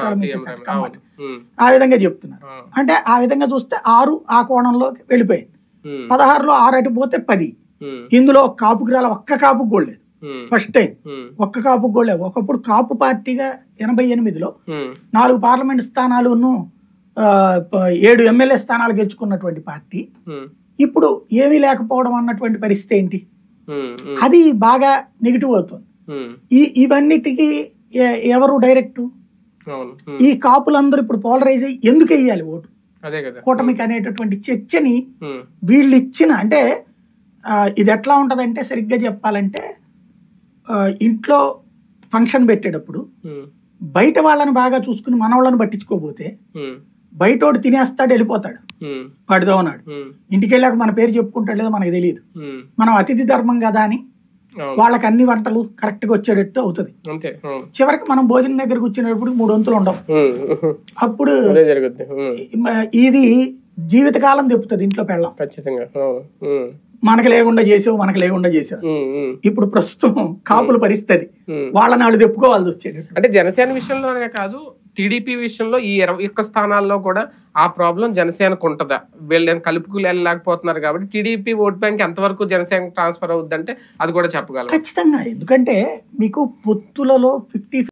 రాష్ట్రాలు మీసేసారు కమ్మటి, ఆ విధంగా చెప్తున్నారు. అంటే ఆ విధంగా చూస్తే 6 ఆ కోణంలోకి వెళ్ళిపోయింది. 16లో 6 అటు పోతే 10. ఇందులో కాపుకి రాల, ఒక్క కాపుకి కూడా లేదు. ఫస్ట్ టైం ఒక్క కాపుకి కూడా లేదు. ఒకప్పుడు కాపు పార్టీగా 88లో 4 పార్లమెంట్ స్థానాలును 7 ఎమ్మెల్యే స్థానాలు గెలుచుకున్నటువంటి పార్టీ ఇప్పుడు ఏమీ లేకపోవడం అన్నటువంటి పరిస్థితి ఏంటి? అది బాగా నెగిటివ్ అవుతుంది. ఇవన్నిటికీ ఎవరు డైరెక్ట్? ఈ కాపులందరూ ఇప్పుడు పోలరైజ్ అయ్యి ఎందుకు వేయాలి ఓటు కూటమికి అనేటటువంటి చర్చని వీళ్ళు ఇచ్చిన, అంటే ఇది ఎట్లా ఉంటదంటే సరిగ్గా చెప్పాలంటే ఇంట్లో ఫంక్షన్ పెట్టేటప్పుడు బయట వాళ్ళని బాగా చూసుకుని మనవాళ్ళని పట్టించుకోపోతే బయటోడు తినేస్తాడు, వెళ్ళిపోతాడు, వాడితో ఉన్నాడు. ఇంటికి వెళ్ళాక మన పేరు చెప్పుకుంటాడు లేదో మనకు తెలియదు. మనం అతిథి ధర్మం కదా అని వాళ్ళకి అన్ని వంటలు కరెక్ట్ గా వచ్చేటట్టు అవుతుంది. చివరికి మనం భోజనం దగ్గర కూర్చునేటప్పుడు 3 వంతులు ఉండవు. అప్పుడు ఇది జీవితకాలం తెప్పుతుంది ఇంట్లో పెళ్ళం. మనకు లేకుండా చేసావు, మనకు లేకుండా చేసావు. ఇప్పుడు ప్రస్తుతం కాపుల పరిస్థితి వాళ్ళని వాళ్ళు తెప్పుకోవాల్సి వచ్చేటట్టు. అంటే జనసేన విషయంలోనే కాదు, టీడీపీ విషయంలో ఈ 21 స్థానాల్లో కూడా ఆ ప్రాబ్లం జనసేనకు ఉంటుందా? వీళ్ళు కలుపుకులు వెళ్ళలేకపోతున్నారు కాబట్టి టీడీపీ ఓట్ బ్యాంక్ ఎంతవరకు జనసేన ట్రాన్స్ఫర్ అవుద్దంటే అది కూడా చెప్పగలం ఖచ్చితంగా. ఎందుకంటే మీకు పొత్తులలో 50